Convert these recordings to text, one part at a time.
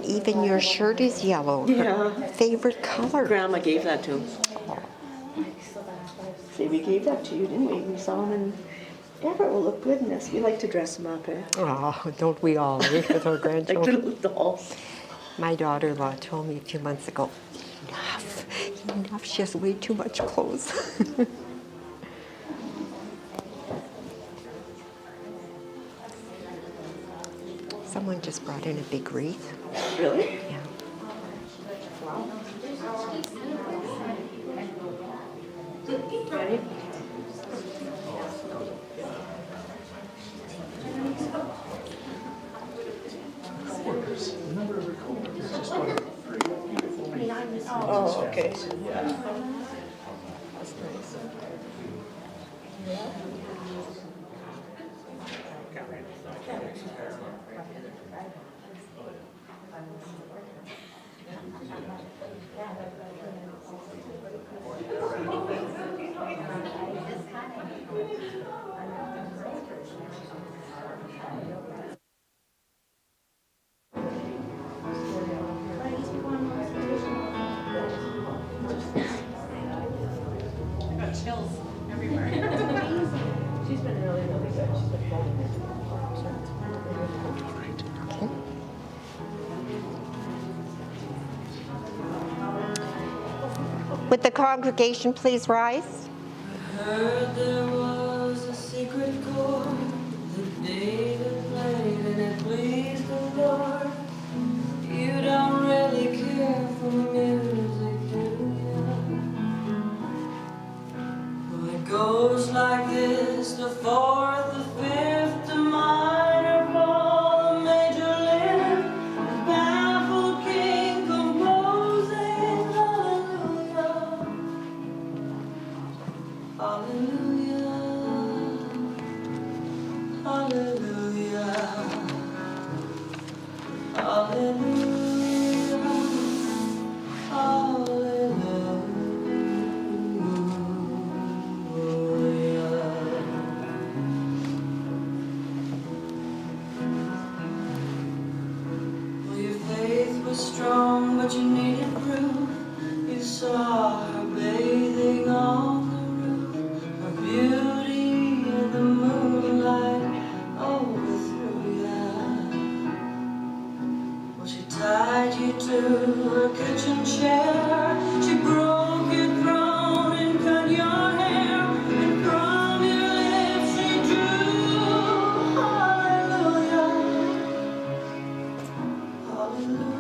And even your shirt is yellow. Yeah. Her favorite color. Grandma gave that to him. See, we gave that to you, didn't we? We saw him and Everett will look good in this. We like to dress him up, eh? Oh, don't we all, eh, with our Like grandchildren? little dolls. My daughter-in-law told me a few months ago, enough, she has way too much clothes. Someone just brought in a big wreath. Really? Yeah. Ready? Oh, okay. Chills everywhere. She's been really, really good. She's been holding it. Would the congregation please rise? Heard there was a secret chord that David played and it pleased the Lord. You don't really care for music, do you? Well, it goes like this: the fourth, the fifth, the minor fall, the major lift, the baffled king composing hallelujah. Hallelujah, hallelujah, hallelujah, hallelujah. Well, your faith was strong, but you needed proof. You saw her bathing on the roof, her beauty in the moonlight overthrew ya. Well, she tied you to her kitchen chair, she broke your throne and cut your hair, and from your lips she drew hallelujah, hallelujah.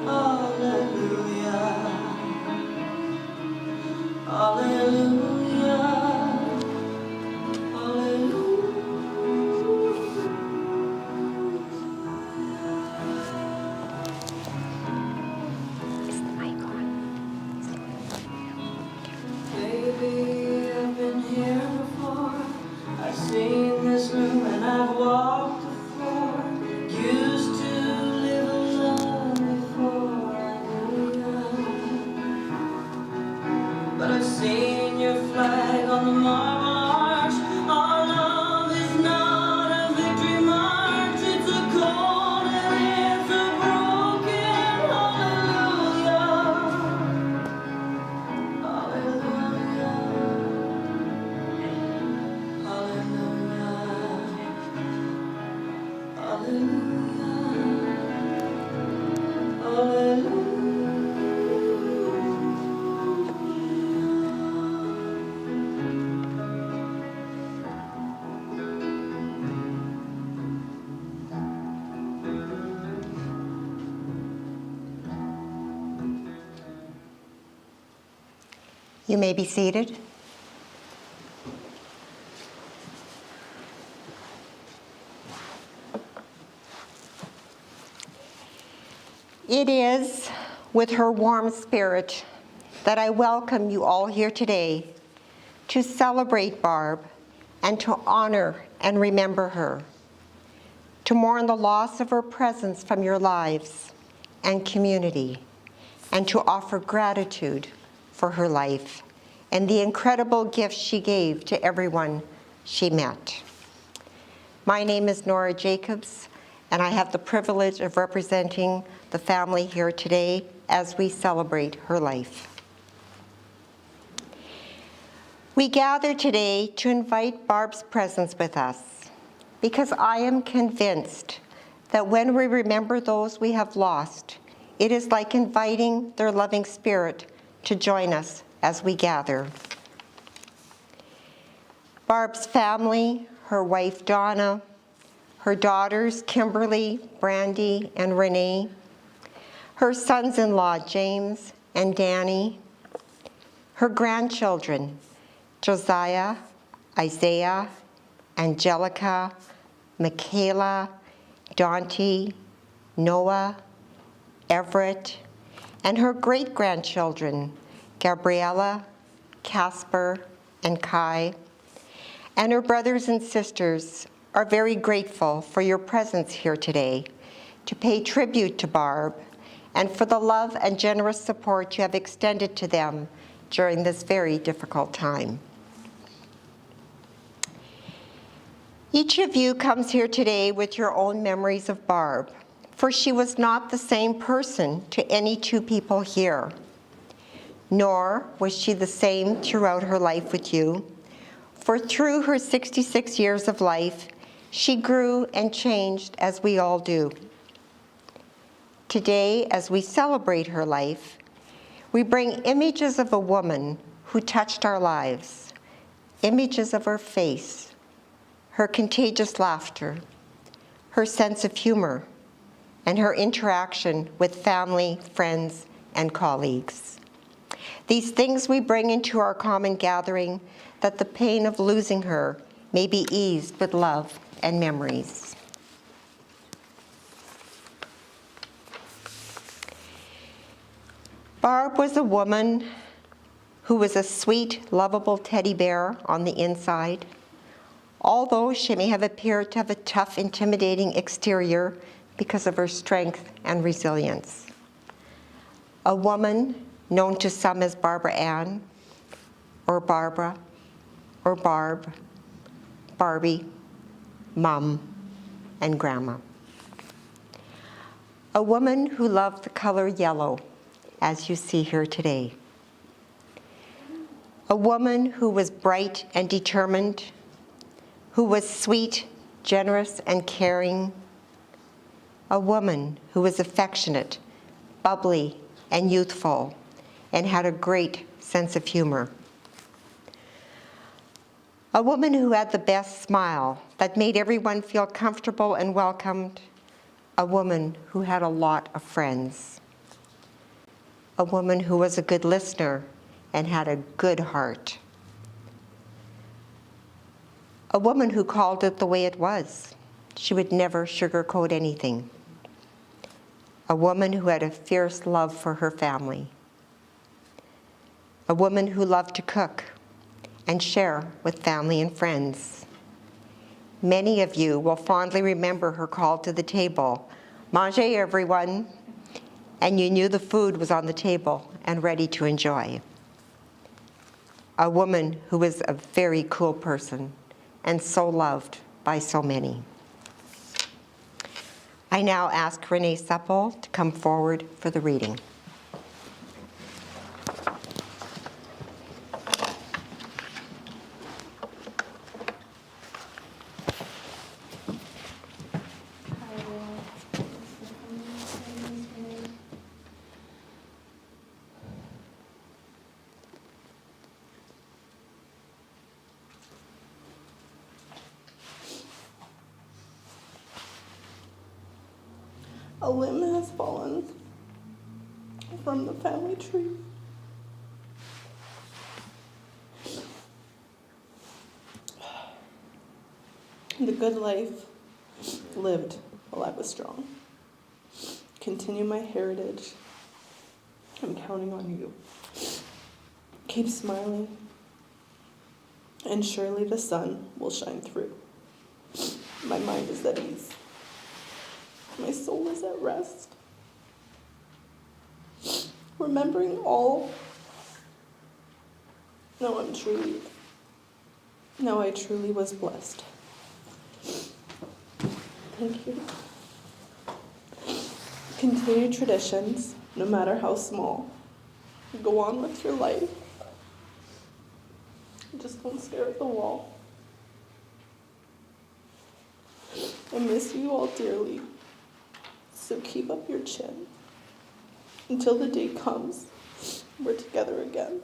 Hallelujah, hallelujah, Is the mic on? Baby, I've been here before. I've seen this room and I've walked the floor. Used to live alone before I knew ya. But I've seen your flag on the marble arch. Our love is not a victory march. It's a cold and it's a broken hallelujah. Hallelujah, hallelujah, hallelujah, hallelujah. You may be seated. It is with her warm spirit that I welcome you all here today to celebrate Barb and to honor and remember her, to mourn the loss of her presence from your lives and community, and to offer gratitude for her life and the incredible gifts she gave to everyone she met. My name is Nora Jacobs, and I have the privilege of representing the family here today as we celebrate her life. We gather today to invite Barb's presence with us because I am convinced that when we remember those we have lost, it is like inviting their loving spirit to join us as we gather. Barb's family, her wife Donna, her daughters Kimberly, Brandy, and Renee, her sons-in-law James and Danny, her grandchildren Josiah, Isaiah, Angelica, Michaela, Dante, Noah, Everett, and her great-grandchildren, Gabriella, Casper, and Kai, and her brothers and sisters are very grateful for your presence here today to pay tribute to Barb and for the love and generous support you have extended to them during this very difficult time. Each of you comes here today with your own memories of Barb, for she was not the same person to any two people here, nor was she the same throughout her life with you, for through her 66 years of life, she grew and changed as we all do. Today, as we celebrate her life, we bring images of a woman who touched our lives, images of her face, her contagious laughter, her sense of humor, and her interaction with family, friends, and colleagues. These things we bring into our common gathering that the pain of losing her may be eased with love and memories. Barb was a woman who was a sweet, lovable teddy bear on the inside. Although she may have appeared to have a tough, intimidating exterior because of her strength and resilience. A woman known to some as Barbara Ann, or Barbara, or Barb, Barbie, Mom, and Grandma. A woman who loved the color yellow, as you see here today. A woman who was bright and determined, who was sweet, generous, and caring. A woman who was affectionate, bubbly, and youthful, and had a great sense of humor. A woman who had the best smile that made everyone feel comfortable and welcomed. A woman who had a lot of friends. A woman who was a good listener and had a good heart. A woman who called it the way it was. She would never sugarcoat anything. A woman who had a fierce love for her family. A woman who loved to cook and share with family and friends. Many of you will fondly remember her call to the table, "Mangez, everyone," and you knew the food was on the table and ready to enjoy. A woman who was a very cool person and so loved by so many. I now ask Renee Supple to come forward for the reading. A limb has fallen from the family tree. The good life lived while I was strong. Continue my heritage. I'm counting on you. Keep smiling, and surely the sun will shine through. My mind is at ease. My soul is at rest. Remembering all, now I truly was blessed. Thank you. Continue traditions, no matter how small. Go on with your life. Just don't stare at the wall. I miss you all dearly, so keep up your chin until the day comes we're together again.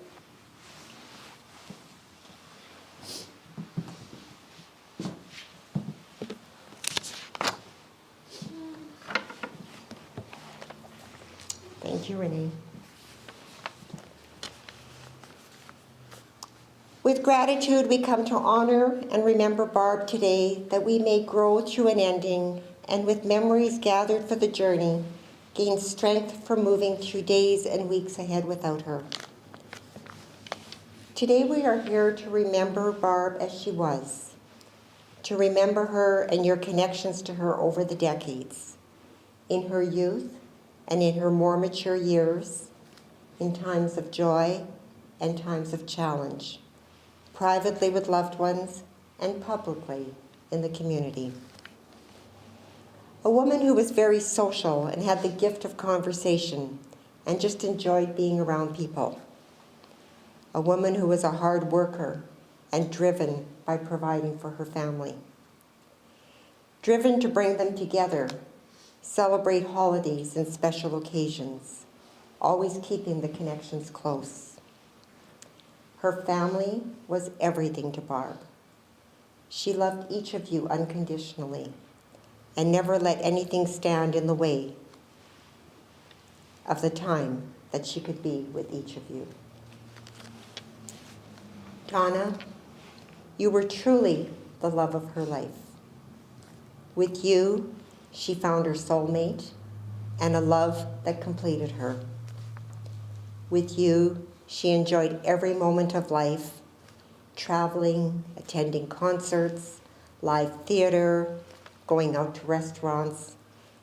Thank you, Renee. With gratitude, we come to honor and remember Barb today, that we may grow through an ending, and with memories gathered for the journey, gain strength for moving through days and weeks ahead without her. Today we are here to remember Barb as she was, to remember her and your connections to her over the decades, in her youth and in her more mature years, in times of joy and times of challenge, privately with loved ones and publicly in the community. A woman who was very social and had the gift of conversation and just enjoyed being around people. A woman who was a hard worker and driven by providing for her family. Driven to bring them together, celebrate holidays and special occasions, always keeping the connections close. Her family was everything to Barb. She loved each of you unconditionally and never let anything stand in the way of the time that she could be with each of you. Donna, you were truly the love of her life. With you, she found her soulmate and a love that completed her. With you, she enjoyed every moment of life, traveling, attending concerts, live theater, going out to restaurants,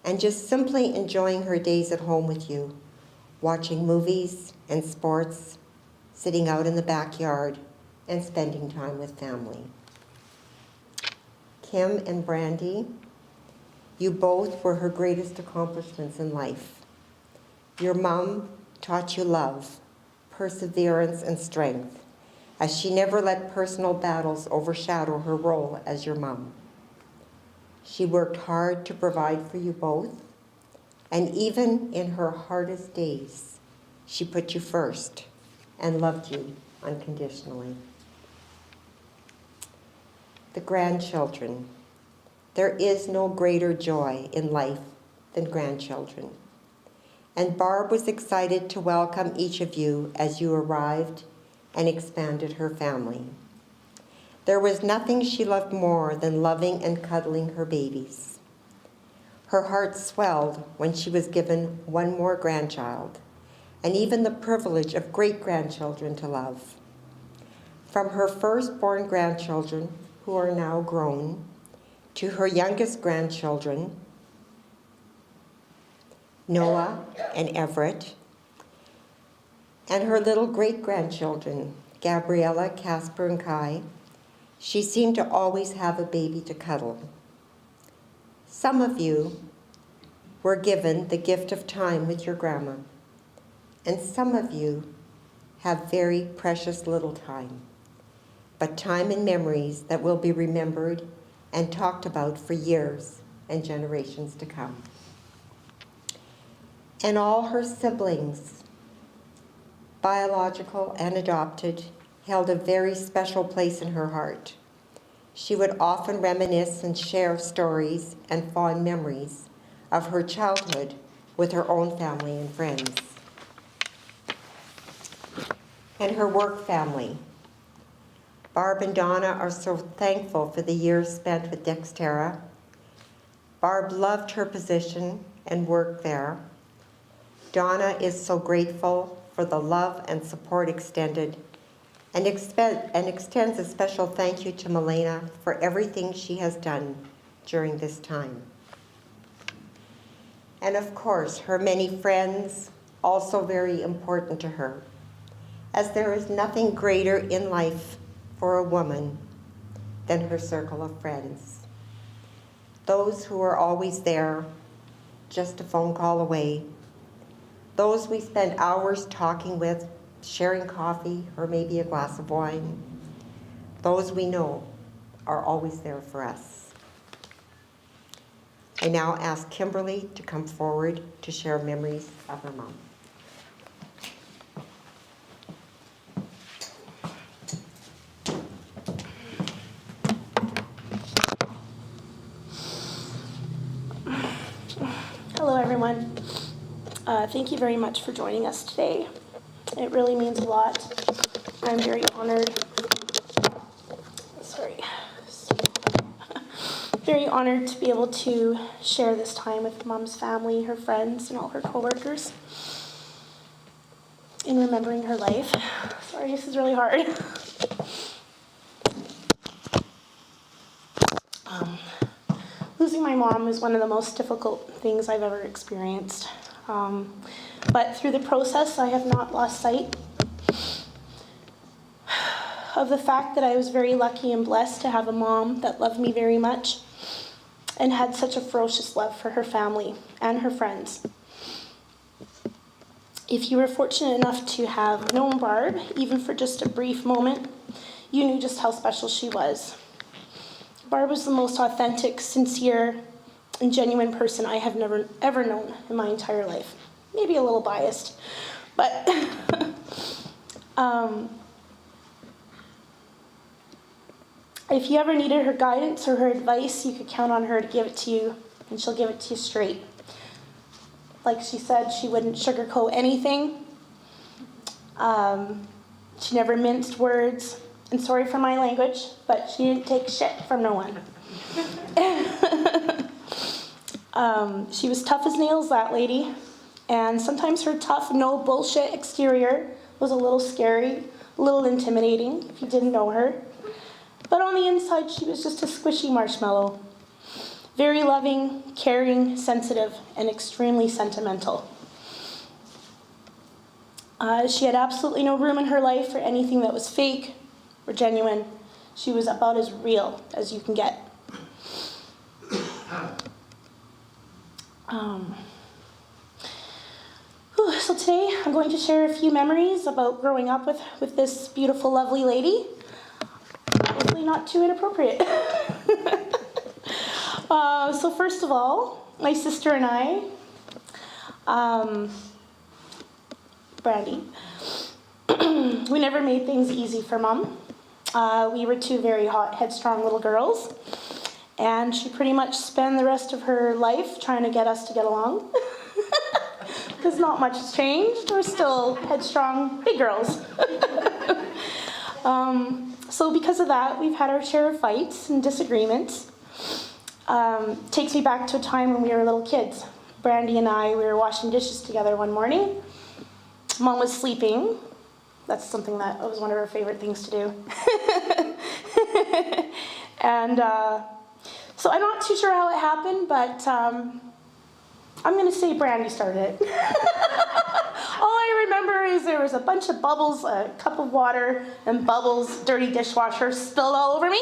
and just simply enjoying her days at home with you, watching movies and sports, sitting out in the backyard, and spending time with family. Kim and Brandy, you both were her greatest accomplishments in life. Your mom taught you love, perseverance, and strength, as she never let personal battles overshadow her role as your mom. She worked hard to provide for you both, and even in her hardest days, she put you first and loved you unconditionally. The grandchildren. There is no greater joy in life than grandchildren. And Barb was excited to welcome each of you as you arrived and expanded her family. There was nothing she loved more than loving and cuddling her babies. Her heart swelled when she was given one more grandchild, and even the privilege of great-grandchildren to love. From her firstborn grandchildren, who are now grown, to her youngest grandchildren, Noah and Everett, and her little great-grandchildren, Gabriella, Casper, and Kai, she seemed to always have a baby to cuddle. Some of you were given the gift of time with your grandma, and some of you have very precious little time, but time and memories that will be remembered and talked about for years and generations to come. And all her siblings, biological and adopted, held a very special place in her heart. She would often reminisce and share stories and fond memories of her childhood with her own family and friends. And her work family. Barb and Donna are so thankful for the years spent with Dexterra. Barb loved her position and work there. Donna is so grateful for the love and support extended, and extends a special thank you to Milena for everything she has done during this time. And of course, her many friends, also very important to her, as there is nothing greater in life for a woman than her circle of friends. Those who are always there, just a phone call away. Those we spend hours talking with, sharing coffee or maybe a glass of wine. Those we know are always there for us. I now ask Kimberly to come forward to share memories of her mom. Hello, everyone. Thank you very much for joining us today. It really means a lot. I'm very honored. Very honored to be able to share this time with Mom's family, her friends, and all her coworkers in remembering her life. Sorry, this is really hard. Losing my mom is one of the most difficult things I've ever experienced. But through the process, I have not lost sight of the fact that I was very lucky and blessed to have a mom that loved me very much and had such a ferocious love for her family and her friends. If you were fortunate enough to have known Barb, even for just a brief moment, you knew just how special she was. Barb was the most authentic, sincere, and genuine person I have never, ever known in my entire life. Maybe a little biased, but if you ever needed her guidance or her advice, you could count on her to give it to you, and she'll give it to you straight. Like she said, she wouldn't sugarcoat anything. She never minced words. And sorry for my language, but she didn't take shit from no one. She was tough as nails, that lady. And sometimes her tough, no bullshit exterior was a little scary, a little intimidating if you didn't know her. But on the inside, she was just a squishy marshmallow. Very loving, caring, sensitive, and extremely sentimental. She had absolutely no room in her life for anything that was fake or genuine. She was about as real as you can get. So today I'm going to share a few memories about growing up with this beautiful, lovely lady. Hopefully not too inappropriate. So first of all, my sister and I, Brandy, we never made things easy for Mom. We were two very hot, headstrong little girls, and she pretty much spent the rest of her life trying to get us to get along. Because not much has changed. We're still headstrong big girls. So because of that, we've had our share of fights and disagreements. Takes me back to a time when we were little kids. Brandy and I, we were washing dishes together one morning. Mom was sleeping. That's something that was one of her favorite things to do. And so I'm not too sure how it happened, but I'm going to say Brandy started it. All I remember is there was a bunch of bubbles, a cup of water, and bubbles, dirty dishwasher spilled all over me.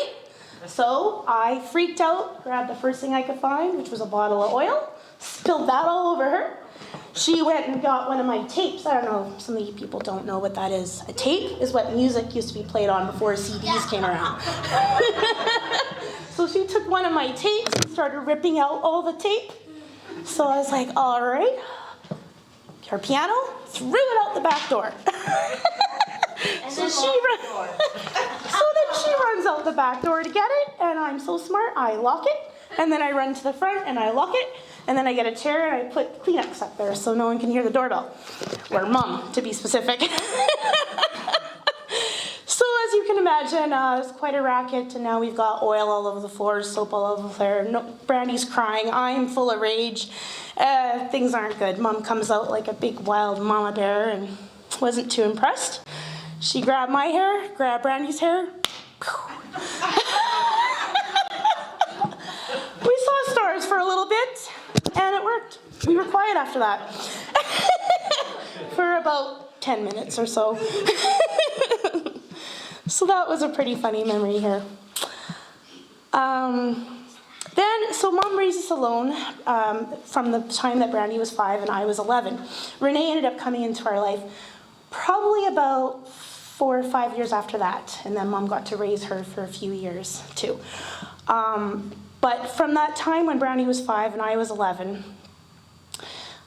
So I freaked out, grabbed the first thing I could find, which was a bottle of oil, spilled that all over her. She went and got one of my tapes. I don't know, some of you people don't know what that is. A tape is what music used to be played on before CDs came around. So she took one of my tapes and started ripping out all the tape. So I was like, all right. Her piano, threw it out the back door. So then she runs out the back door to get it, and I'm so smart, I lock it, and then I run to the front and I lock it, and then I get a chair and I put Kleenex up there so no one can hear the doorbell. Or Mom, to be specific. So as you can imagine, it's quite a racket, and now we've got oil all over the floor, soap all over there. No, Brandy's crying, I'm full of rage. Things aren't good. Mom comes out like a big wild mama bear and wasn't too impressed. She grabbed my hair, grabbed Brandy's hair. We saw stars for a little bit, and it worked. We were quiet after that. For about 10 minutes or so. So that was a pretty funny memory here. Then, so mom raised us alone from the time that Brandy was 5 and I was 11. Renee ended up coming into our life probably about 4 or 5 years after that, and then mom got to raise her for a few years too. But from that time when Brandy was 5 and I was 11,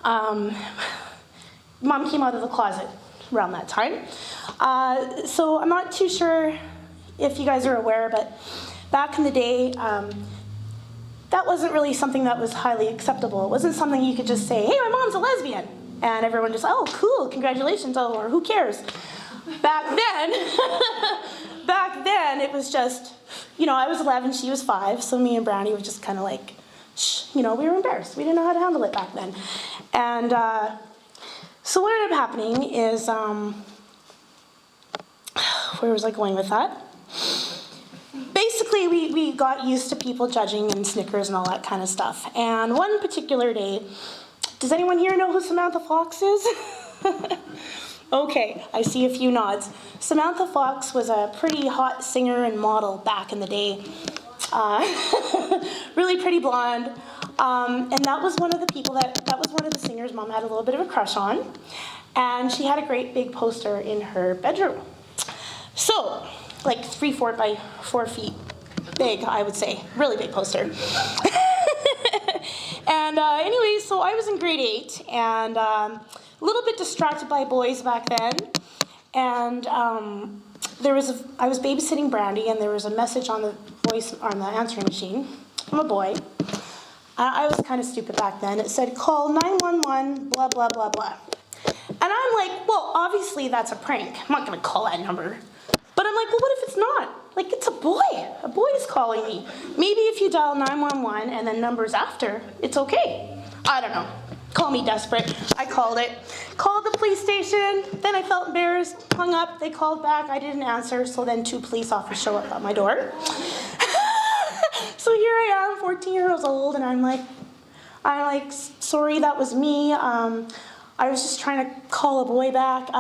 mom came out of the closet around that time. So I'm not too sure if you guys are aware, but back in the day, that wasn't really something that was highly acceptable. It wasn't something you could just say, hey, my mom's a lesbian. And everyone just, oh, cool, congratulations, oh, or who cares? Back then, it was just, you know, I was 11, she was 5, so me and Brandy were just kind of like, shh, you know, we were embarrassed. We didn't know how to handle it back then. And so what ended up happening is, where was I going with that? Basically, we got used to people judging and snickers and all that kind of stuff. And one particular day, does anyone here know who Samantha Fox is? Okay, I see a few nods. Samantha Fox was a pretty hot singer and model back in the day. Really pretty blonde. And that was one of the people that was one of the singers mom had a little bit of a crush on. And she had a great big poster in her bedroom. So, like 3/4 by 4 feet big, I would say. Really big poster. And anyway, so I was in grade 8 and a little bit distracted by boys back then. And I was babysitting Brandy and there was a message on the answering machine from a boy. I was kind of stupid back then. It said, call 911, blah, blah, blah, blah. And I'm like, well, obviously that's a prank. I'm not gonna call that number. But I'm like, well, what if it's not? Like, it's a boy. A boy is calling me. Maybe if you dial 911 and then numbers after, it's okay. I don't know. Call me desperate. I called it. Called the police station. Then I felt embarrassed. Hung up. They called back. I didn't answer. So then 2 police officers show up at my door. So here I am, 14 years old, and I'm like, sorry, that was me. I was just trying to call a boy back.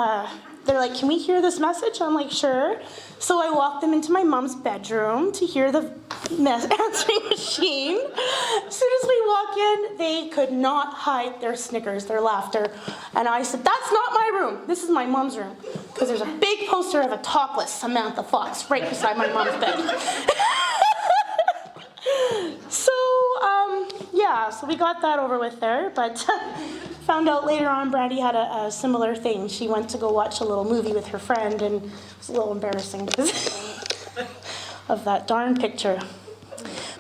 They're like, can we hear this message? I'm like, sure. So I walked them into my mom's bedroom to hear the answering machine. As soon as we walk in, they could not hide their snickers, their laughter. And I said, that's not my room. This is my mom's room. Because there's a big poster of a topless Samantha Fox right beside my mom's bed. So, yeah, so we got that over with there, but found out later on Brandy had a similar thing. She went to go watch a little movie with her friend, and it was a little embarrassing because of that darn picture.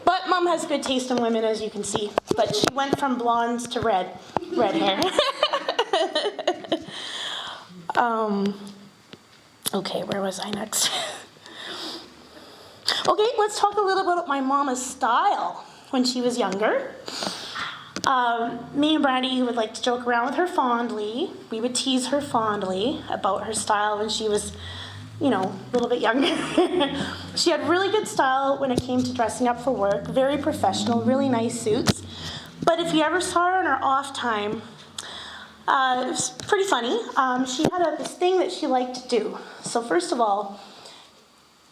But mom has good taste in women, as you can see. But she went from blondes to red hair. Okay, where was I next? Okay, let's talk a little bit about my mama's style when she was younger. Me and Brandy would like to joke around with her fondly. We would tease her fondly about her style when she was, you know, a little bit younger. She had really good style when it came to dressing up for work, very professional, really nice suits. But if you ever saw her in her off time, it was pretty funny. She had this thing that she liked to do. So first of all,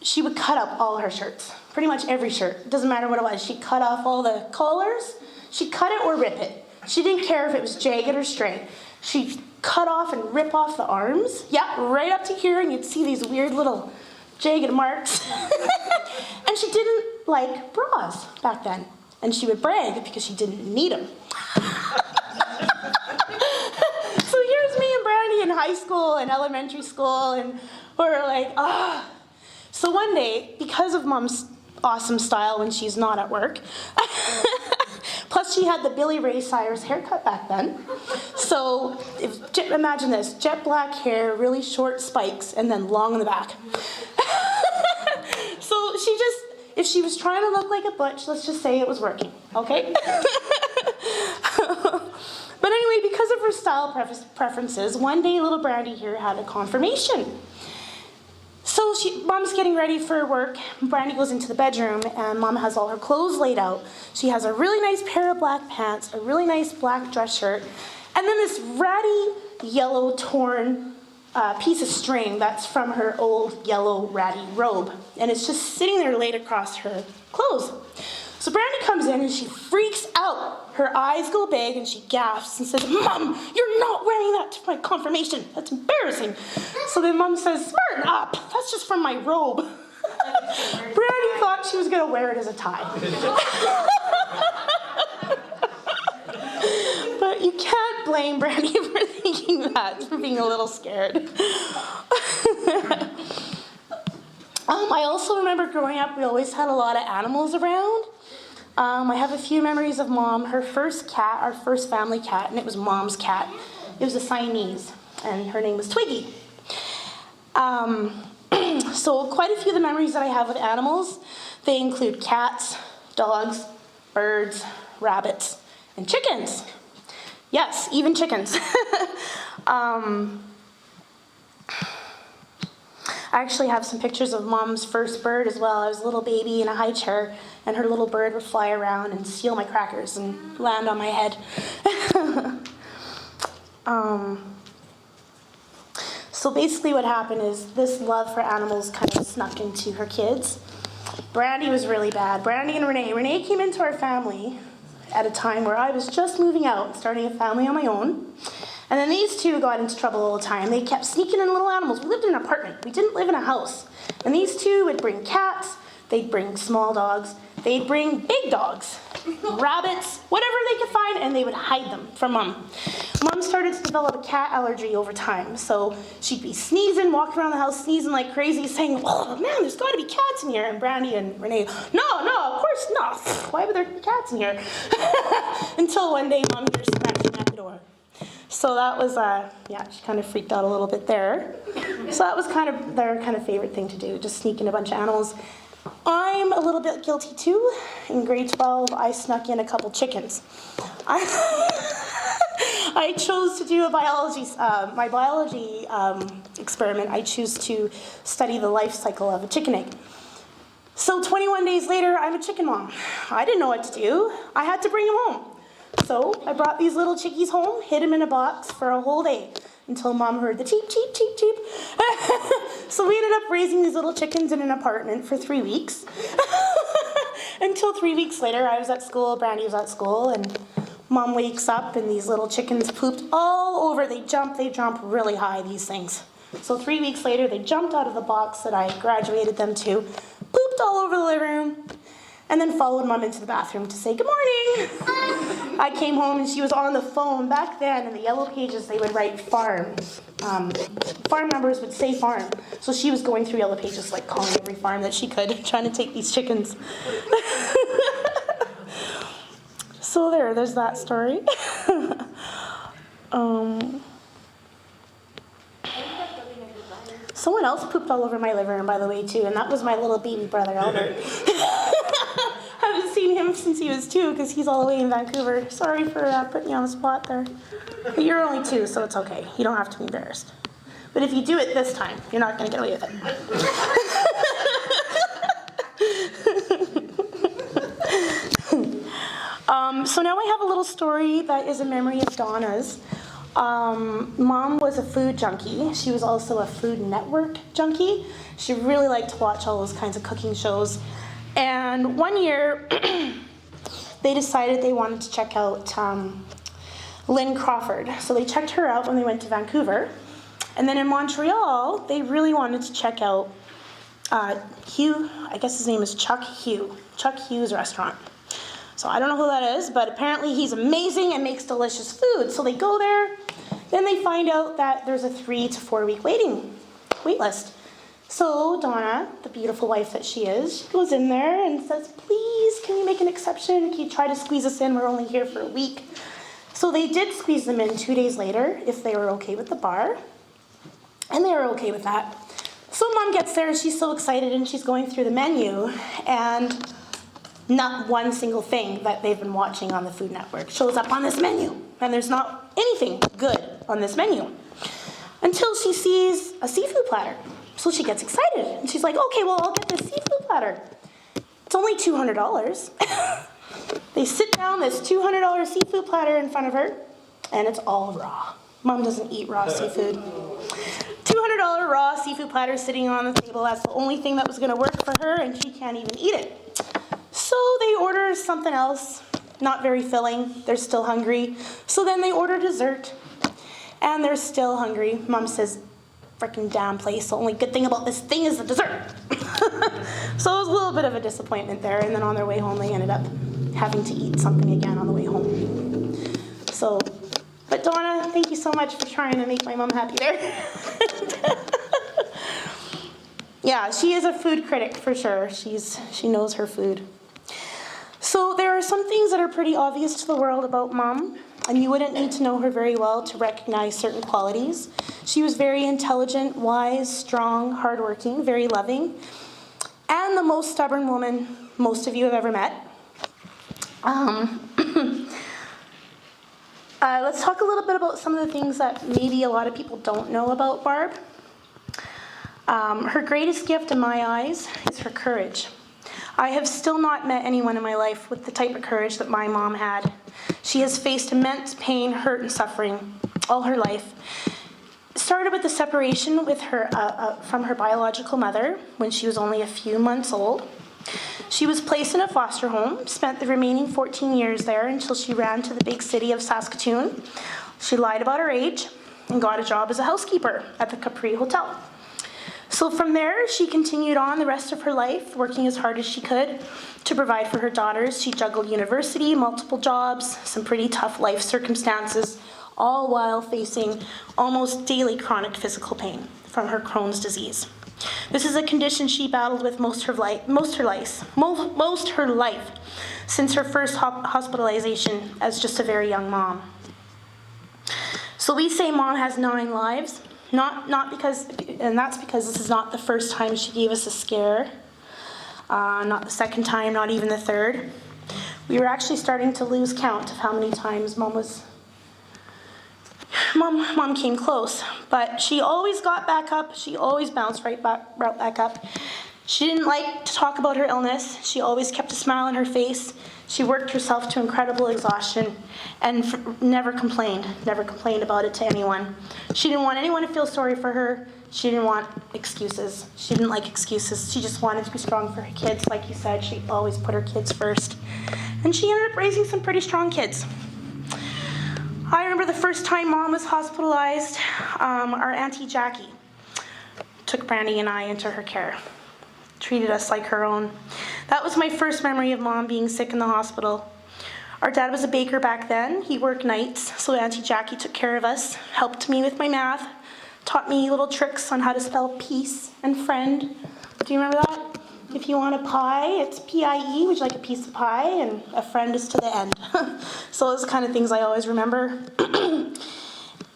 she would cut up all her shirts, pretty much every shirt. It doesn't matter what it was. She'd cut off all the collars. She'd cut it or rip it. She didn't care if it was jagged or straight. She'd cut off and rip off the arms. Yeah, right up to here, and you'd see these weird little jagged marks. And she didn't like bras back then. And she would brag because she didn't need them. So here's me and Brandy in high school and elementary school, and we're like, ah. So one day, because of mom's awesome style when she's not at work, plus she had the Billy Ray Cyrus haircut back then. So imagine this, jet black hair, really short spikes, and then long in the back. So she just, if she was trying to look like a butch, let's just say it was working, okay? But anyway, because of her style preferences, one day little Brandy here had a confirmation. So mom's getting ready for work. Brandy goes into the bedroom and mom has all her clothes laid out. She has a really nice pair of black pants, a really nice black dress shirt, and then this ratty yellow torn piece of string that's from her old yellow ratty robe. And it's just sitting there laid across her clothes. So Brandy comes in and she freaks out. Her eyes go big and she gasps and says, "Mom, you're not wearing that to my confirmation. That's embarrassing." So then Mom says, "Smarten up. That's just from my robe." Brandy thought she was going to wear it as a tie. But you can't blame Brandy for thinking that, for being a little scared. I also remember growing up, we always had a lot of animals around. I have a few memories of Mom, her first cat, our first family cat, and it was Mom's cat. It was a Siamese, and her name was Twiggy. So quite a few of the memories that I have with animals, they include cats, dogs, birds, rabbits, and chickens. Yes, even chickens. I actually have some pictures of Mom's first bird as well. I was a little baby in a high chair, and her little bird would fly around and steal my crackers and land on my head. So basically what happened is this love for animals kind of snuck into her kids. Brandy was really bad. Brandy and Renee. Renee came into our family at a time where I was just moving out, starting a family on my own. And then these two got into trouble all the time. They kept sneaking in little animals. We lived in an apartment. We didn't live in a house. And these two would bring cats, they'd bring small dogs, they'd bring big dogs, rabbits, whatever they could find, and they would hide them from Mom. Mom started to develop a cat allergy over time. So she'd be sneezing, walking around the house sneezing like crazy, saying, "Oh man, there's gotta be cats in here." And Brandy and Renee, no, of course not. Why would there be cats in here? Until one day Mom hears scratching at the door. So that was, she kind of freaked out a little bit there. So that was kind of their kind of favorite thing to do, just sneak in a bunch of animals. I'm a little bit guilty too. In grade 12, I snuck in a couple chickens. I chose to do my biology experiment. I choose to study the life cycle of a chicken egg. So 21 days later, I'm a chicken mom. I didn't know what to do. I had to bring them home. So I brought these little chickies home, hid them in a box for a whole day until Mom heard the cheep, cheep, cheep, cheep. So we ended up raising these little chickens in an apartment for 3 weeks. Until 3 weeks later, I was at school, Brandy was at school, and Mom wakes up and these little chickens pooped all over. They jump really high, these things. So 3 weeks later, they jumped out of the box that I graduated them to, pooped all over the living room, and then followed Mom into the bathroom to say good morning. I came home and she was on the phone. Back then, in the yellow pages, they would write farm. Farm numbers would say farm. So she was going through yellow pages, like calling every farm that she could, trying to take these chickens. So there's that story. Someone else pooped all over my living room, by the way, too, and that was my little baby brother, Albert. Haven't seen him since he was 2 because he's all the way in Vancouver. Sorry for putting you on the spot there. But you're only 2, so it's okay. You don't have to be embarrassed. But if you do it this time, you're not going to get away with it. So now I have a little story that is a memory of Donna's. Mom was a food junkie. She was also a Food Network junkie. She really liked to watch all those kinds of cooking shows. And one year, they decided they wanted to check out Lynn Crawford. So they checked her out when they went to Vancouver. And then in Montreal, they really wanted to check out Hugh, I guess his name is Chuck Hugh's restaurant. So I don't know who that is, but apparently he's amazing and makes delicious food. So they go there, then they find out that there's a 3 to 4 week wait list. So Donna, the beautiful wife that she is, she goes in there and says, "Please, can you make an exception? Can you try to squeeze us in? We're only here for a week." So they did squeeze them in 2 days later if they were okay with the bar. And they were okay with that. So Mom gets there and she's so excited and she's going through the menu and not one single thing that they've been watching on the Food Network shows up on this menu. And there's not anything good on this menu. Until she sees a seafood platter. So she gets excited. And she's like, "Okay, well, I'll get this seafood platter. It's only $200. They sit down this $200 seafood platter in front of her, and it's all raw. Mom doesn't eat raw seafood. $200 raw seafood platter sitting on the table. That's the only thing that was going to work for her, and she can't even eat it. So they order something else, not very filling. They're still hungry. So then they order dessert, and they're still hungry. Mom says, frickin' damn place. The only good thing about this thing is the dessert. So it was a little bit of a disappointment there. And then on their way home, they ended up having to eat something again on the way home. So, but Donna, thank you so much for trying to make my mom happy there. Yeah, she is a food critic for sure. She knows her food. So there are some things that are pretty obvious to the world about Mom, and you wouldn't need to know her very well to recognize certain qualities. She was very intelligent, wise, strong, hardworking, very loving, and the most stubborn woman most of you have ever met. Let's talk a little bit about some of the things that maybe a lot of people don't know about Barb. Her greatest gift in my eyes is her courage. I have still not met anyone in my life with the type of courage that my mom had. She has faced immense pain, hurt, and suffering all her life. It started with the separation with her, from her biological mother when she was only a few months old. She was placed in a foster home, spent the remaining 14 years there until she ran to the big city of Saskatoon. She lied about her age and got a job as a housekeeper at the Capri Hotel. So from there, she continued on the rest of her life, working as hard as she could to provide for her daughters. She juggled university, multiple jobs, some pretty tough life circumstances, all while facing almost daily chronic physical pain from her Crohn's disease. This is a condition she battled with most her life, since her first hospitalization as just a very young mom. So we say Mom has 9 lives. Not because, and that's because this is not the first time she gave us a scare, not the second time, not even the third. We were actually starting to lose count of how many times Mom came close, but she always got back up. She always bounced right back up. She didn't like to talk about her illness. She always kept a smile on her face. She worked herself to incredible exhaustion and never complained about it to anyone. She didn't want anyone to feel sorry for her. She didn't want excuses. She didn't like excuses. She just wanted to be strong for her kids. Like you said, she always put her kids first. And she ended up raising some pretty strong kids. I remember the first time Mom was hospitalized, our Auntie Jackie took Brandy and I into her care. Treated us like her own. That was my first memory of Mom being sick in the hospital. Our dad was a baker back then. He worked nights, so Auntie Jackie took care of us, helped me with my math, taught me little tricks on how to spell peace and friend. Do you remember that? If you want a pie, it's P-I-E, would you like a piece of pie? And a friend is to the end. So those are the kind of things I always remember.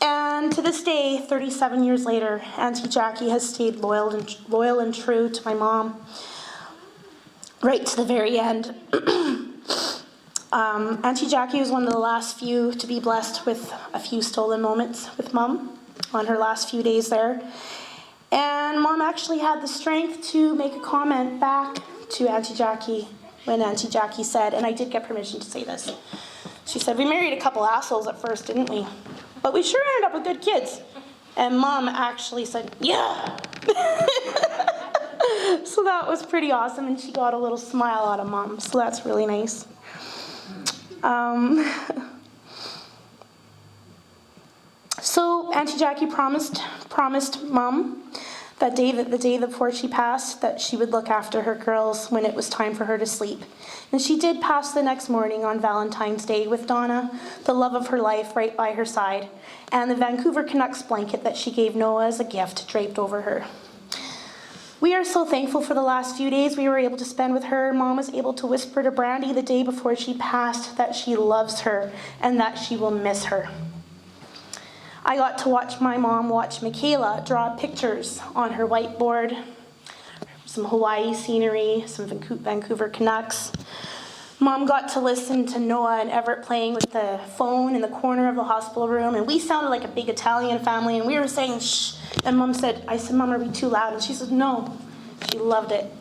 And to this day, 37 years later, Auntie Jackie has stayed loyal and true to my mom, right to the very end. Auntie Jackie was one of the last few to be blessed with a few stolen moments with Mom on her last few days there. And Mom actually had the strength to make a comment back to Auntie Jackie when Auntie Jackie said, and I did get permission to say this, she said, "We married a couple assholes at first, didn't we? But we sure ended up with good kids." And Mom actually said, "Yeah." So that was pretty awesome, and she got a little smile out of Mom, so that's really nice. So Auntie Jackie promised Mom that the day before she passed, that she would look after her girls when it was time for her to sleep. And she did pass the next morning on Valentine's Day with Donna, the love of her life, right by her side, and the Vancouver Canucks blanket that she gave Noah as a gift draped over her. We are so thankful for the last few days we were able to spend with her. Mom was able to whisper to Brandy the day before she passed that she loves her and that she will miss her. I got to watch my mom watch Michaela draw pictures on her whiteboard, some Hawaii scenery, some Vancouver Canucks. Mom got to listen to Noah and Everett playing with the phone in the corner of the hospital room, and we sounded like a big Italian family, and we were saying shh, and I said, "Mom, are we too loud?" And she said, "No." She loved it.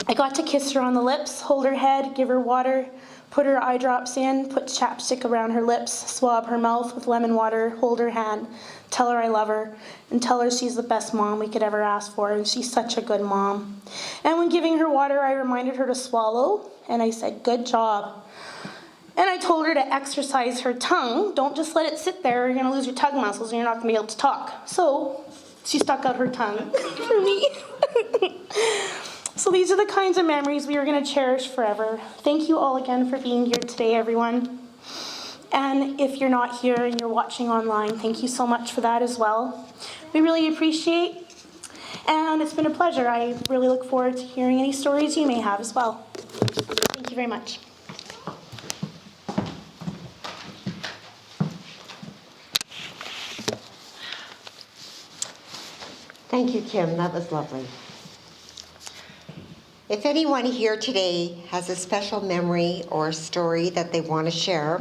I got to kiss her on the lips, hold her head, give her water, put her eye drops in, put chapstick around her lips, swab her mouth with lemon water, hold her hand, tell her I love her, and tell her she's the best mom we could ever ask for, and she's such a good mom. And when giving her water, I reminded her to swallow, and I said, good job. And I told her to exercise her tongue. Don't just let it sit there, you're gonna lose your tongue muscles and you're not gonna be able to talk. So she stuck out her tongue for me. So these are the kinds of memories we are going to cherish forever. Thank you all again for being here today, everyone. And if you're not here and you're watching online, thank you so much for that as well. We really appreciate, and it's been a pleasure. I really look forward to hearing any stories you may have as well. Thank you very much. Thank you, Kim. That was lovely. If anyone here today has a special memory or story that they want to share,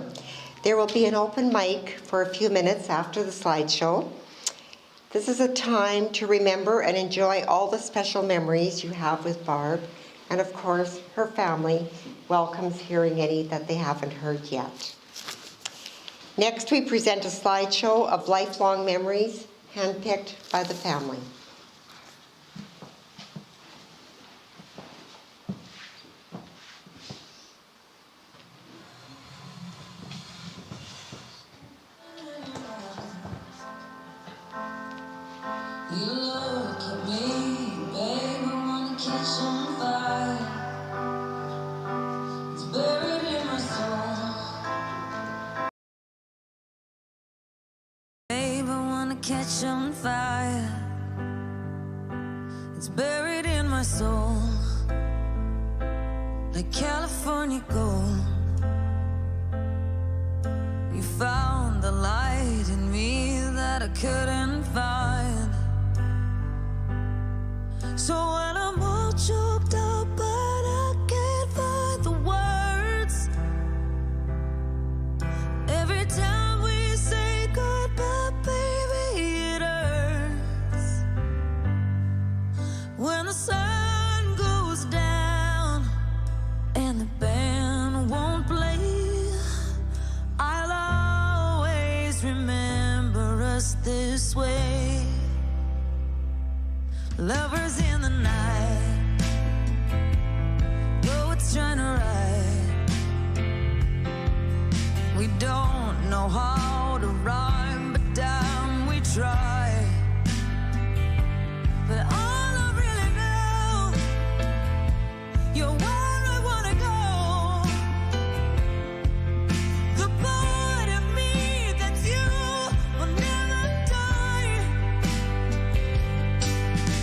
there will be an open mic for a few minutes after the slideshow. This is a time to remember and enjoy all the special memories you have with Barb, and of course, her family welcomes hearing any that they haven't heard yet. Next, we present a slideshow of lifelong memories handpicked by the family. You look at me, babe, I wanna catch on fire. It's buried in my soul. Babe, I wanna catch on fire. It's buried in my soul, like California gold. You found the light in me that I couldn't find. So when I'm all choked up, but I can't find the words. Every time we say goodbye, baby, it hurts. When the sun goes down and the band won't play, I'll always remember us this way. Lovers in the night, poets trying to write. We don't know how to rhyme, but damn, we try. But all I really know, you're where I wanna go. The part of me that's you will never die.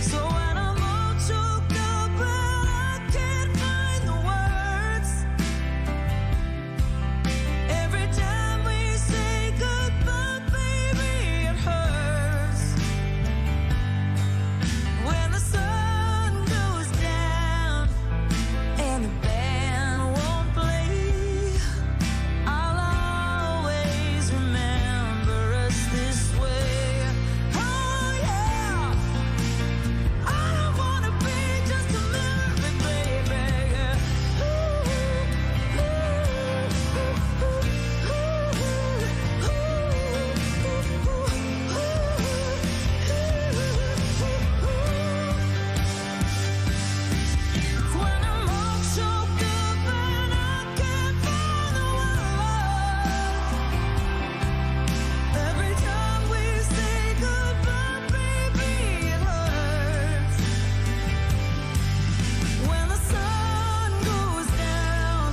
So when I'm all choked up and I can't find the words, every time we say goodbye, baby, it hurts. When the sun goes down and the band won't play, I'll always remember us this way. Oh yeah, I don't wanna be just a memory, baby. When I'm all choked up and I can't find the word, every time we say goodbye, baby, it hurts. When the sun goes down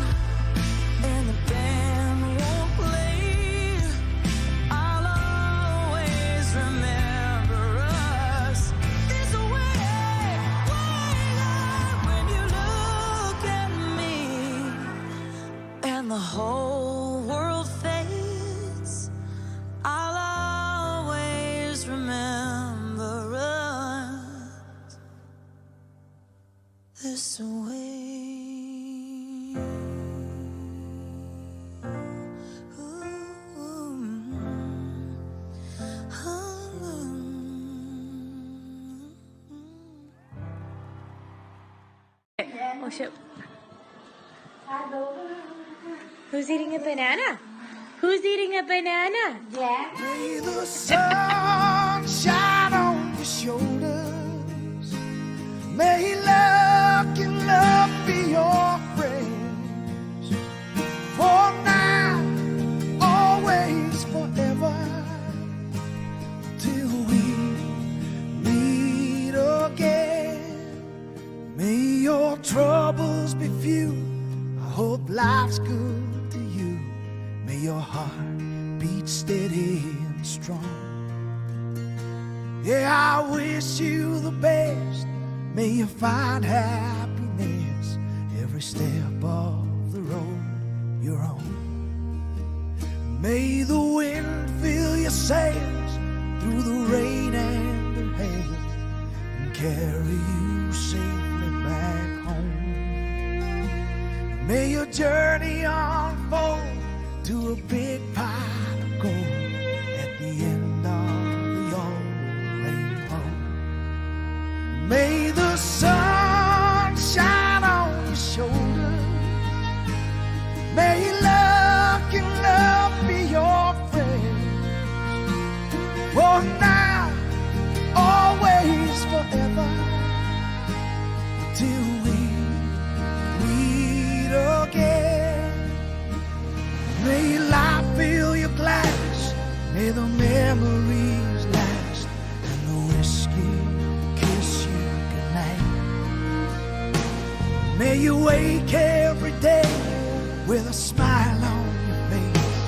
and the band won't play, I'll always remember us this way. When you look at me and the whole world fades, I'll always remember us this way. Oh shit. Who's eating a banana? Who's eating a banana? Jack. May the sun shine on your shoulders. May luck and love be your friends. For now, always, forever. Till we meet again. May your troubles be few. I hope life's good to you. May your heart beat steady and strong. Yeah, I wish you the best. May you find happiness every step of the road you're on. May the wind fill your sails through the rain and the hail and carry you safely back home. May your journey unfold to a big pile of gold at the end of your rainbow. May the sun shine on your shoulders. May luck and love be your friends. For now, always, forever. Till we meet again. May life fill your glass. May the memories last. And the whiskey kiss you goodnight. May you wake every day with a smile on your face.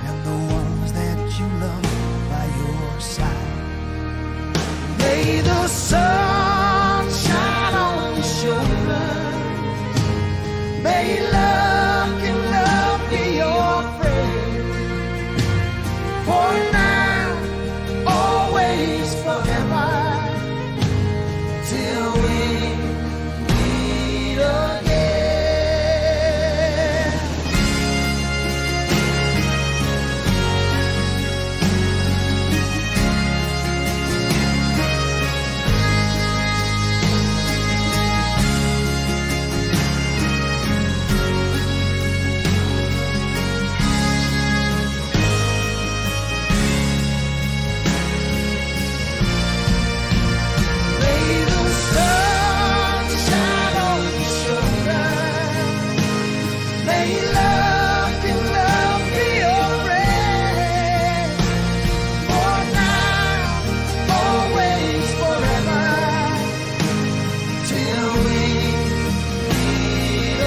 And the ones that you love by your side. May the sun shine on your shoulders. May luck and love be your friend. For now, always, forever. Till we meet again. May the sun shine on your shoulders. May luck and love be your friend. For now, always, forever. Till we meet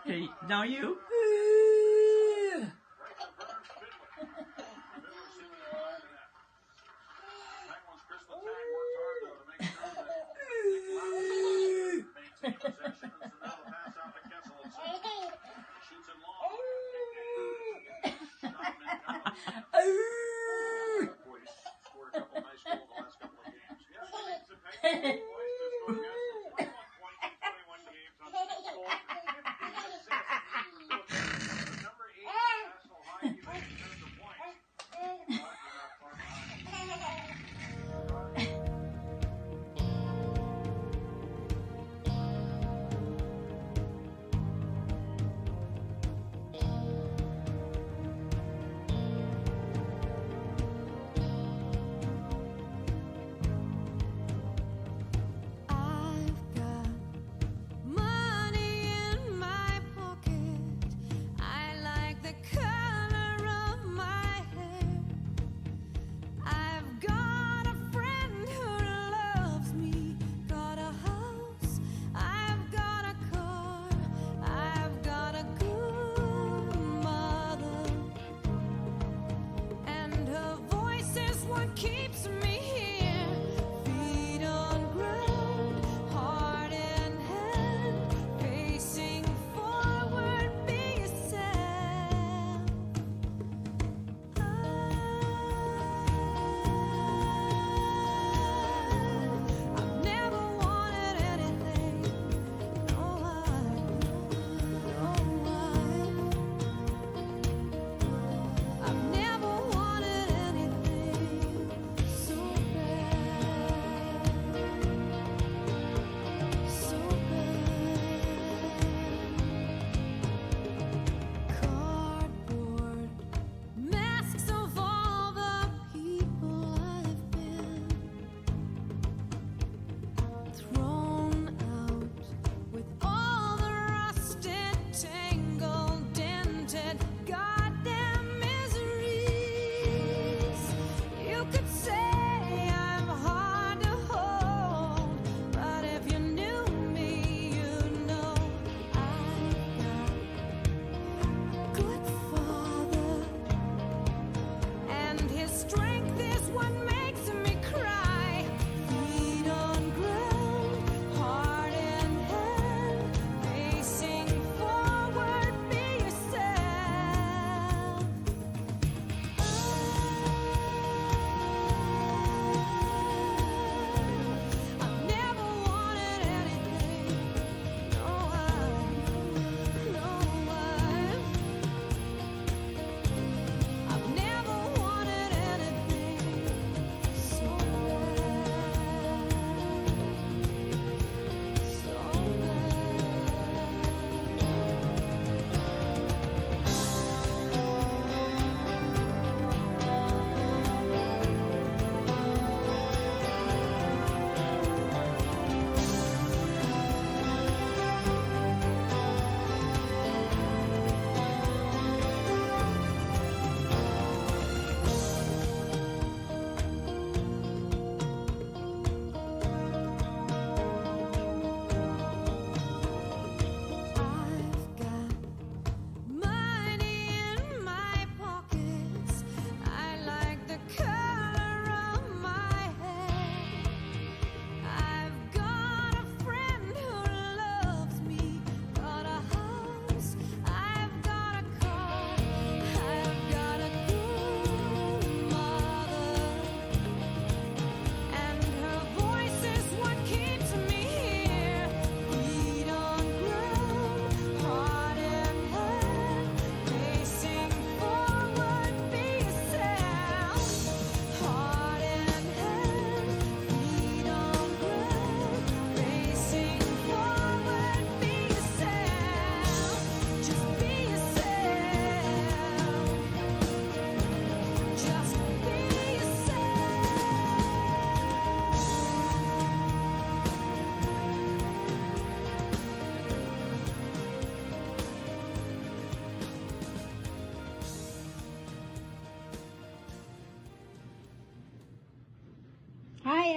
Okay, now you.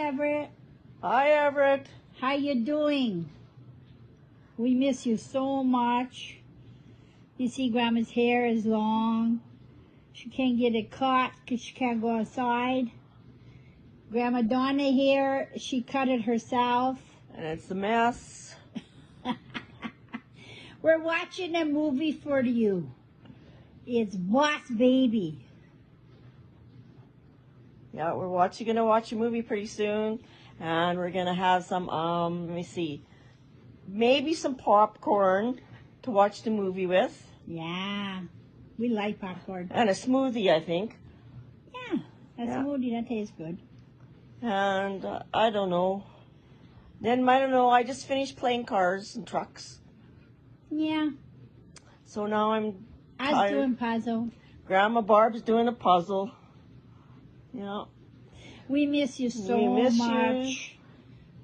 Everett. Hi, Everett. How you doing? We miss you so much. You see Grandma's hair is long. She can't get it cut because she can't go outside. Grandma Donna here, she cut it herself. And it's a mess. We're watching a movie for you. It's Boss Baby. Yeah, we're gonna watch a movie pretty soon. And we're gonna have some, let me see, maybe some popcorn to watch the movie with. Yeah, we like popcorn. And a smoothie, I think. Yeah, a smoothie, that tastes good. And I don't know. Then, I don't know, I just finished playing cars and trucks. Yeah. So now I'm I was tired. doing puzzle. Grandma Barb's doing a puzzle. Yeah. We miss you so We miss you. much.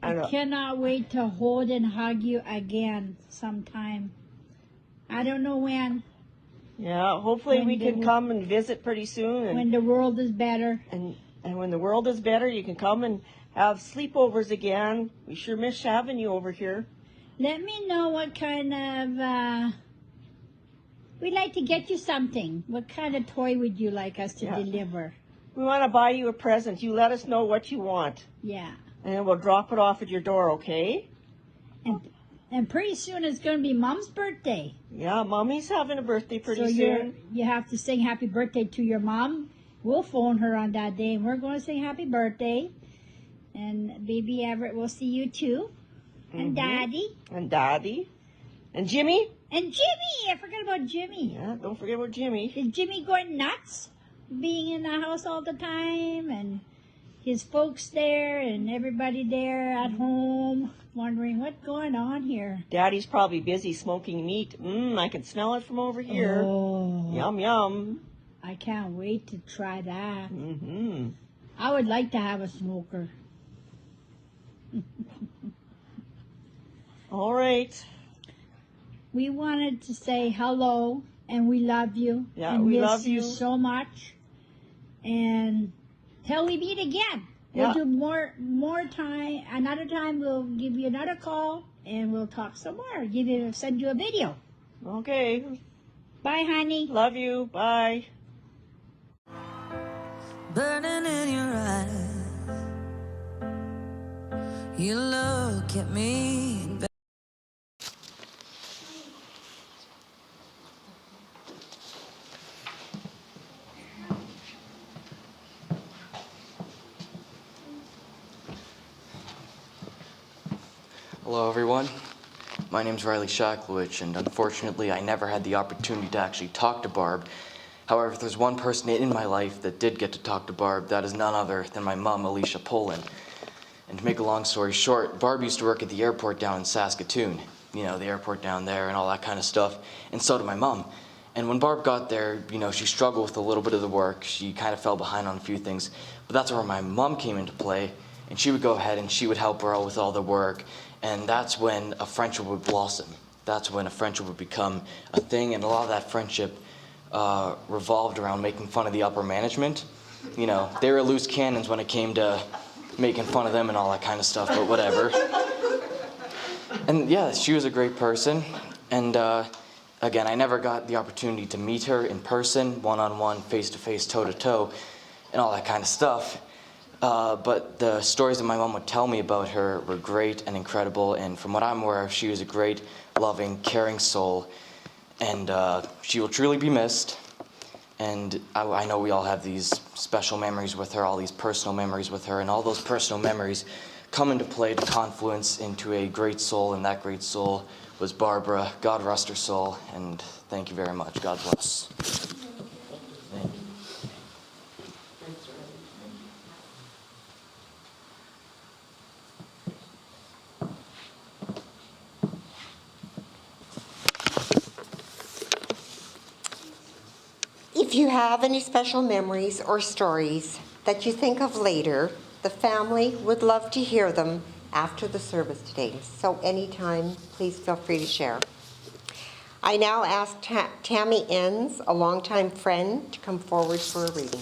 I I know. cannot wait to hold and hug you again sometime. I don't know when. Yeah, hopefully When we the can wo- come and visit pretty soon. And, When the world is better. and when the world is better, you can come and have sleepovers again. We sure miss having you over here. Let me know what kind of, we'd like to get you something. What kind of toy would you like us to Yeah. deliver? We want to buy you a present. You let us know what you want. Yeah. And then we'll drop it off at your door, okay? And pretty soon it's going to be Mom's birthday. Yeah, Mommy's having a birthday pretty So soon. you have to sing happy birthday to your mom. We'll phone her on that day and we're going to sing happy birthday. And baby Everett will see you too. And Daddy. And Daddy. And Jimmy. And Jimmy! I forgot about Jimmy. Yeah, don't forget about Jimmy. Is Jimmy going nuts? Being in the house all the time and his folks there and everybody there at home wondering what's going on here. Daddy's probably busy smoking meat. I can smell it from over here. Oh, Yum, yum. I can't wait to try that. Mm-hmm. I would like to have a smoker. All right. We wanted to say hello and we love you. Yeah, and we miss love you. so much. And till we meet again. We'll Yeah. do more time. Another time we'll give you another call and we'll talk some more. Send you a video. Okay. Bye, honey. Love you. Bye. Burning in your eyes, you look at me. Hello everyone, my name's Riley Shaklowicz, and unfortunately I never had the opportunity to actually talk to Barb. However, if there's one person in my life that did get to talk to Barb, that is none other than my mom, Alicia Poland. And to make a long story short, Barb used to work at the airport down in Saskatoon. You know, the airport down there and all that kind of stuff, and so did my mom. And when Barb got there, you know, she struggled with a little bit of the work. She kind of fell behind on a few things, but that's where my mom came into play, and she would go ahead and she would help her out with all the work. And that's when a friendship would blossom. That's when a friendship would become a thing, and a lot of that friendship revolved around making fun of the upper management. You know, they were loose cannons when it came to making fun of them and all that kind of stuff, but whatever. And yeah, she was a great person. And again, I never got the opportunity to meet her in person, one-on-one, face-to-face, toe-to-toe, and all that kind of stuff. But the stories that my mom would tell me about her were great and incredible, and from what I'm aware of, she was a great, loving, caring soul, and she will truly be missed. And I know we all have these special memories with her, all these personal memories with her, and all those personal memories come into play to confluence into a great soul, and that great soul was Barbara. God rest her soul, and thank you very much. God bless. Thank you. If you have any special memories or stories that you think of later, the family would love to hear them after the service today. So anytime, please feel free to share. I now ask Tammy Enns, a longtime friend, to come forward for a reading.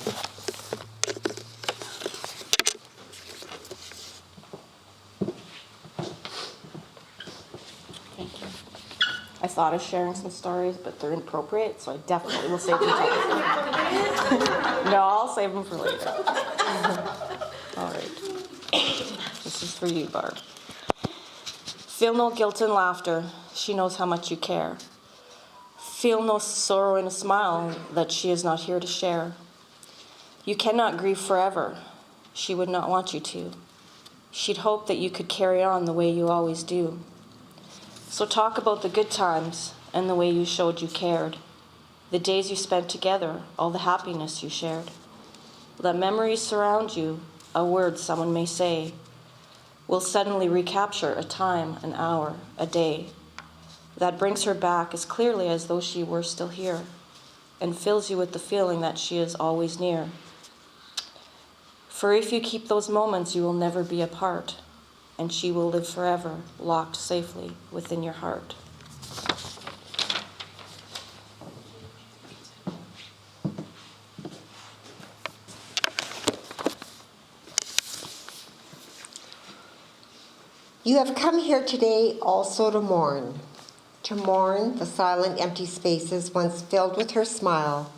thought of sharing some stories, but they're inappropriate, so I definitely will save them for later. No, I'll save them for later. All right. This is for you, Barb. Feel no guilt and laughter. She knows how much you care. Feel no sorrow in a smile that she is not here to share. You cannot grieve forever. She would not want you to. She'd hope that you could carry on the way you always do. So talk about the good times and the way you showed you cared, the days you spent together, all the happiness you shared. Let memories surround you, a word someone may say will suddenly recapture a time, an hour, a day that brings her back as clearly as though she were still here and fills you with the feeling that she is always near. For if you keep those moments, you will never be apart, and she will live forever, locked safely within your heart. You have come here today also to mourn the silent empty spaces once filled with her smile,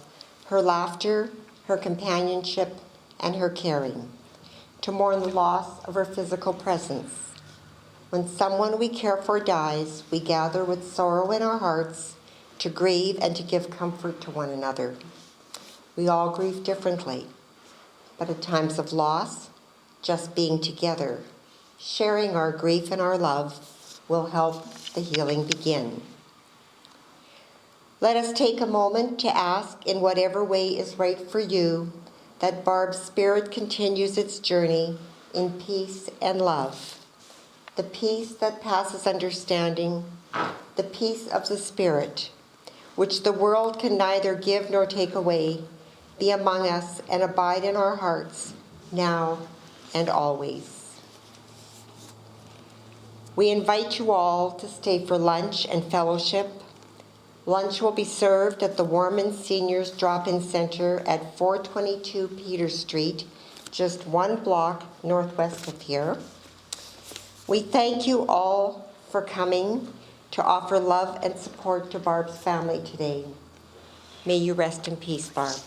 her laughter, her companionship, and her caring, to mourn the loss of her physical presence. When someone we care for dies, we gather with sorrow in our hearts to grieve and to give comfort to one another. We all grieve differently, but at times of loss, just being together, sharing our grief and our love will help the healing begin. Let us take a moment to ask, in whatever way is right for you, that Barb's spirit continues its journey in peace and love. The peace that passes understanding, the peace of the Spirit, which the world can neither give nor take away, be among us and abide in our hearts, now and always. We invite you all to stay for lunch and fellowship. Lunch will be served at the Warman Seniors Drop-In Center at 422 Peter Street, just 1 block northwest of here. We thank you all for coming to offer love and support to Barb's family today. May you rest in peace, Barb.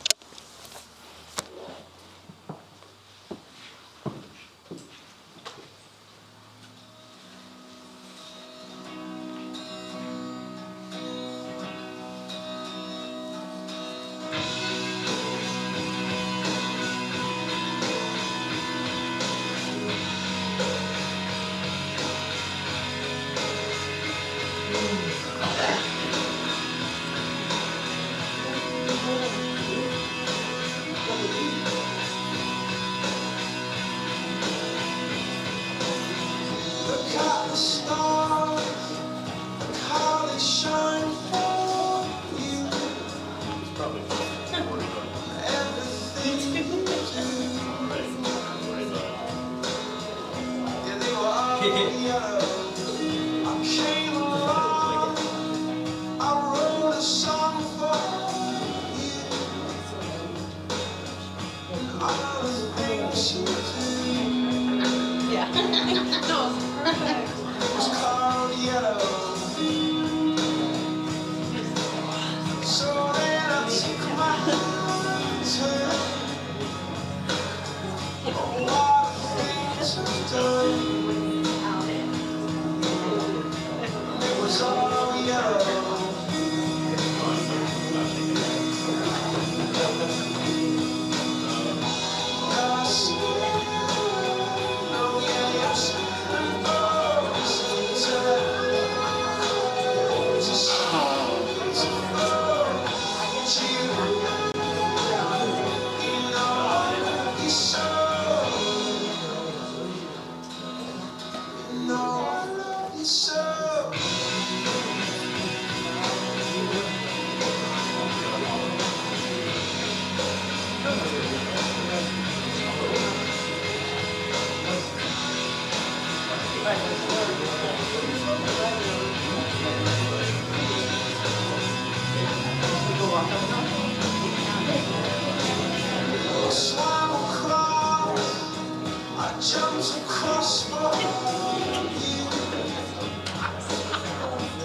Across for you.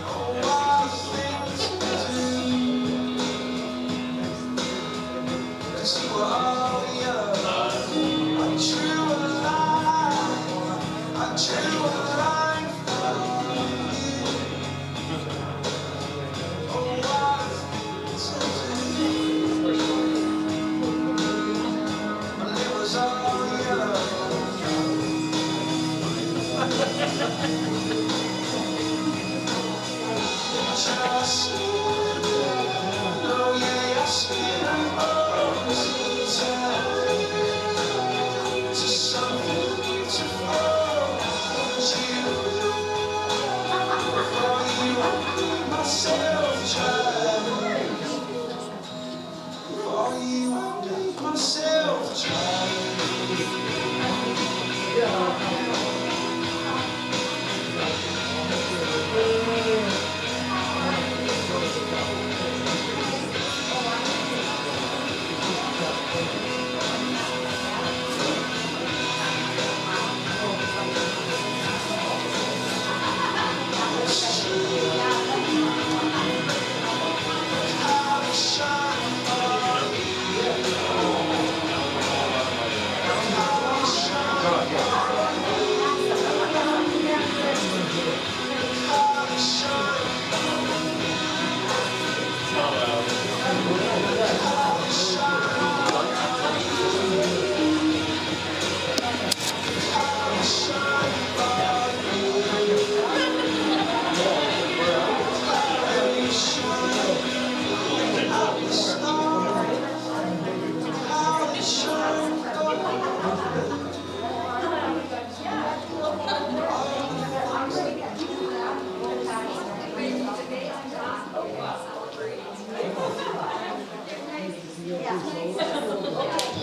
Oh, I think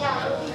Yeah.